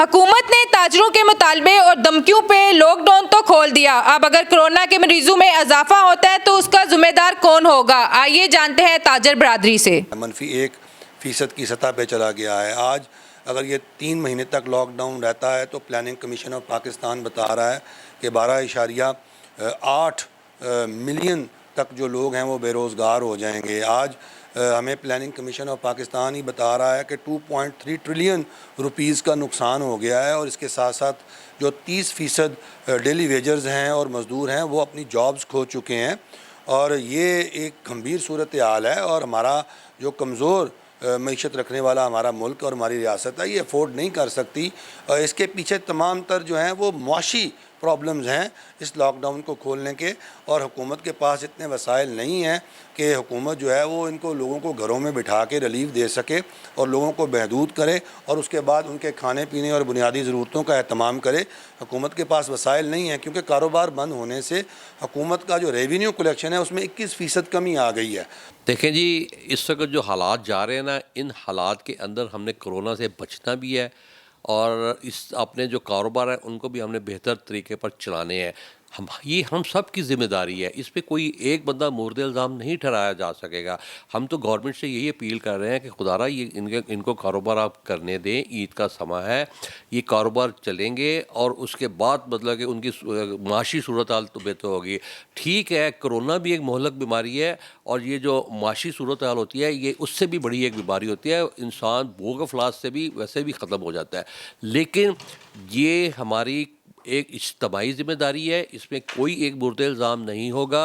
हुकूमत ने ताजरों के मुतालबे और धमकियों पे लॉकडाउन तो खोल दिया। अब अगर कोरोना के मरीजों में इजाफा होता है तो उसका जिम्मेदार कौन होगा? आइए जानते हैं ताजर बरादरी से। -1% की सतह पे चला गया है। आज अगर ये 3 महीने तक लॉकडाउन रहता है तो प्लानिंग कमीशन ऑफ पाकिस्तान बता रहा है कि 12.8 मिलियन तक जो लोग हैं वो बेरोज़गार हो जाएंगे। आज हमें प्लानिंग कमीशन ऑफ पाकिस्तान ही बता रहा है कि 2.3 ट्रिलियन रुपीस का नुकसान हो गया है और इसके साथ साथ जो 30% डेली वेजर्स हैं और मज़दूर हैं वो अपनी जॉब्स खो चुके हैं और ये एक गंभीर सूरत हाल है। और हमारा जो कमज़ोर मईशत रखने वाला हमारा मुल्क और हमारी रियासत है ये अफोर्ड नहीं कर सकती। इसके पीछे तमाम तर जो हैं वो मुआशी प्रॉब्लम्स हैं इस लॉकडाउन को खोलने के, और हुकूमत के पास इतने वसाइल नहीं हैं कि हुकूमत जो है वो इनको लोगों को घरों में बिठा के रिलीफ दे सके और लोगों को महदूद करे और उसके बाद उनके खाने पीने और बुनियादी ज़रूरतों का एहतमाम करे। हुकूमत के पास वसाइल नहीं है क्योंकि कारोबार बंद होने से हुकूमत का जो रेवेन्यू कलेक्शन है उसमें 21% कमी आ गई है। देखें जी, इस वक्त जो हालात जा रहे हैं ना, इन हालात के अंदर हमने कोरोना से बचना भी है और इस अपने जो कारोबार है उनको भी हमने बेहतर तरीके पर चलाने हैं। हम सब की ज़िम्मेदारी है। इस पे कोई एक बंदा मुर्द इल्ज़ाम नहीं ठहराया जा सकेगा। हम तो गवर्नमेंट से यही अपील कर रहे हैं कि खुदारा ये इनको कारोबार आप करने दें। ईद का समय है, ये कारोबार चलेंगे और उसके बाद मतलब कि उनकी माशी सूरत हाल तो बेहतर होगी। ठीक है, कोरोना भी एक मोहलक बीमारी है और ये जो माशी सूरत हाल होती है ये उससे भी बड़ी एक बीमारी होती है। इंसान भूख अफलास से भी वैसे भी ख़त्म हो जाता है, लेकिन ये हमारी एक इज्तिमाई ज़िम्मेदारी है। इसमें कोई एक मुर्द इल्ज़ाम नहीं होगा।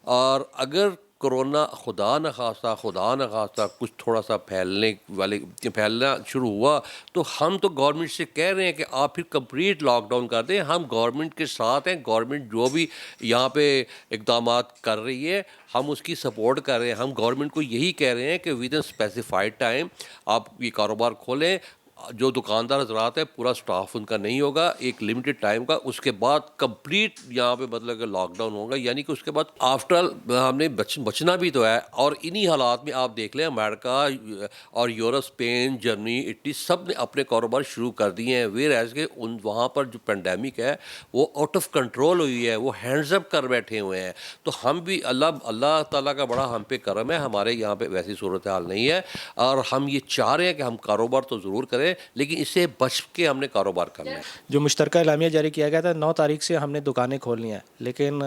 और अगर कोरोना खुदा न खास्ता कुछ थोड़ा सा फैलना शुरू हुआ तो हम तो गवर्नमेंट से कह रहे हैं कि आप फिर कंप्लीट लॉकडाउन कर दें। हम गवर्नमेंट के साथ हैं। गवर्नमेंट जो भी यहाँ पे इक़दामात कर रही है हम उसकी सपोर्ट कर रहे हैं। हम गवर्नमेंट को यही कह रहे हैं कि विद इन स्पेसिफाइड टाइम आप ये कारोबार खोलें। जो दुकानदार हज़रात है पूरा स्टाफ उनका नहीं होगा, एक लिमिटेड टाइम का, उसके बाद कंप्लीट यहाँ पे मतलब कि लॉकडाउन होगा। यानी कि उसके बाद आफ्टर हमने बचना भी तो है। और इन्हीं हालात में आप देख लें अमेरिका और यूरोप, स्पेन, जर्मनी, इटली सब ने अपने कारोबार शुरू कर दिए हैं। वेयर एज के वहाँ पर जो पेंडेमिक है वो आउट ऑफ कंट्रोल हुई है, वो हैंड्स अप कर बैठे हुए हैं। तो हम भी अल्लाह ताला का बड़ा हम पे करम है, हमारे यहाँ पे वैसी सूरत हाल नहीं है और हम ये चाह रहे हैं कि हम कारोबार तो ज़रूर करें लेकिन इससे बच के हमने कारोबार करना है। जो मुश्तरका एलामिया जारी किया गया था 9 तारीख से हमने दुकानें खोलनी हैं, लेकिन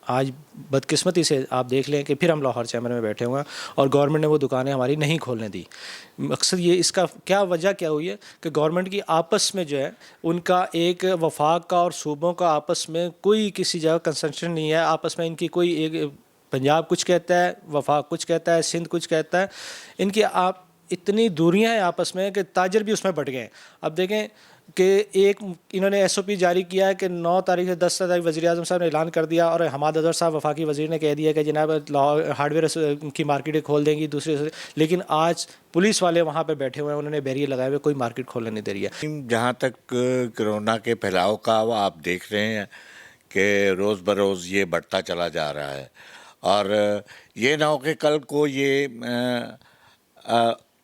आज बदकिस्मती से आप देख लें कि फिर हम लाहौर चैम्बर में बैठे हुए हैं और गवर्नमेंट ने वो दुकानें हमारी नहीं खोलने दी। मकसद ये इसका क्या वजह क्या हुई है कि गवर्नमेंट की आपस में जो है उनका एक वफाक का और सूबों का आपस में कोई किसी जगह कंसेंशन नहीं है। आपस में इनकी कोई एक पंजाब कुछ कहता है, वफाक कुछ कहता है, सिंध कुछ कहता है। इनकी आप इतनी दूरियां हैं आपस में कि ताजर भी उसमें बढ़ गए हैं। अब देखें कि एक इन्होंने एसओपी जारी किया है कि 9 तारीख से 10 तारीख वज़ीर-ए-आज़म साहब ने ऐलान कर दिया और हमाद अज़हर साहब वफाकी वज़ीर ने कह दिया कि जनाब हार्डवेयर की मार्केटें खोल देंगी दूसरे से। लेकिन आज पुलिस वाले वहाँ पर बैठे हुए हैं, उन्होंने बैरियर लगाए हुए, कोई मार्केट खोलने नहीं दे रही है। जहाँ तक कोरोना के फैलाव का आप देख रहे हैं कि रोज़ बरोज़ ये बढ़ता चला जा रहा है और ये ना हो कि कल को ये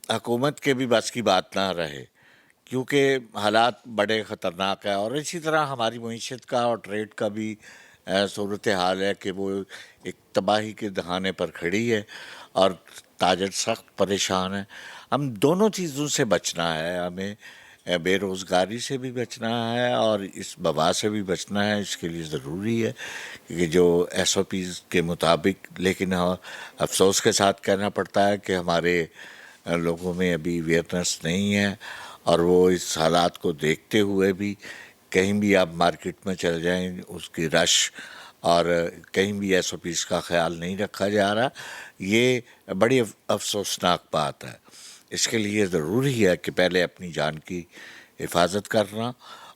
हुकूमत के भी बस की बात ना रहे, क्योंकि हालात बड़े ख़तरनाक है। और इसी तरह हमारी मईशत का और ट्रेड का भी सूरत हाल है कि वो एक तबाही के दहाने पर खड़ी है और ताजर सख्त परेशान है। हम दोनों चीज़ों से बचना है, हमें बेरोज़गारी से भी बचना है और इस वबा से भी बचना है। इसके लिए ज़रूरी है कि जो SOPs के मुताबिक, लेकिन अफसोस के साथ कहना पड़ता है कि हमारे लोगों में अभी अवेयरनेस नहीं है और वो इस हालात को देखते हुए भी कहीं भी आप मार्केट में चल जाएं उसकी रश और कहीं भी SOPs का ख्याल नहीं रखा जा रहा। ये बड़ी अफसोसनाक बात है। इसके लिए ज़रूरी है कि पहले अपनी जान की हिफाजत करना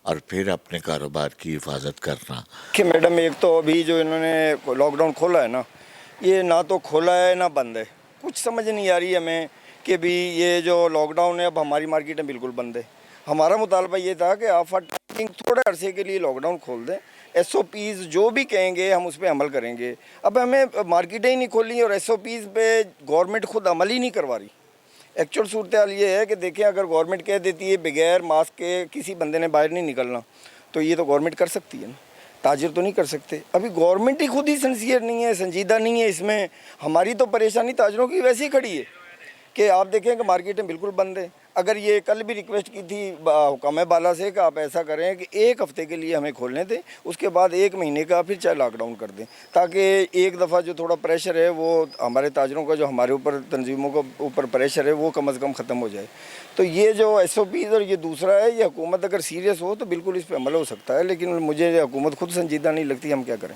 और फिर अपने कारोबार की हिफाजत करना। कि मैडम, एक तो अभी जो इन्होंने लॉकडाउन खोला है ना, ये ना तो खोला है ना बंद है। कुछ समझ नहीं आ रही हमें कि भी ये जो लॉकडाउन है अब हमारी मार्केटें बिल्कुल बंद है। हमारा मुतालबा ये था कि आप थोड़े अरसे के लिए लॉकडाउन खोल दें। SOPs जो भी कहेंगे हम उस पर अमल करेंगे। अब हमें मार्केटें ही नहीं खोली और SOPs पे गवर्नमेंट खुद अमल ही नहीं करवा रही। एक्चुअल सूरत हाल ये है कि देखें, अगर गवर्नमेंट कह देती है बगैर मास्क के किसी बंदे ने बाहर नहीं निकलना, तो ये तो गवर्नमेंट कर सकती है ना, ताजिर तो नहीं कर सकते। अभी गवर्नमेंट ही खुद ही सिंसियर नहीं है, संजीदा नहीं है इसमें। हमारी तो परेशानी ताजरों की वैसे ही खड़ी है कि आप देखें कि मार्केटें बिल्कुल बंद है। अगर ये कल भी रिक्वेस्ट की थी हुकाम बाला से कि आप ऐसा करें कि 1 हफ़्ते के लिए हमें खोलने दें, उसके बाद 1 महीने का फिर चाहे लॉकडाउन कर दें, ताकि एक दफ़ा जो थोड़ा प्रेशर है वो हमारे ताजरों का, जो हमारे ऊपर तंजीमों के ऊपर प्रेशर है, वो कम अज़ कम ख़त्म हो जाए। तो ये जो SOPs और ये दूसरा है, ये हुकूमत अगर सीरियस हो तो बिल्कुल इस पर अमल हो सकता है, लेकिन मुझे हुकूमत खुद संजीदा नहीं लगती, हम क्या करें।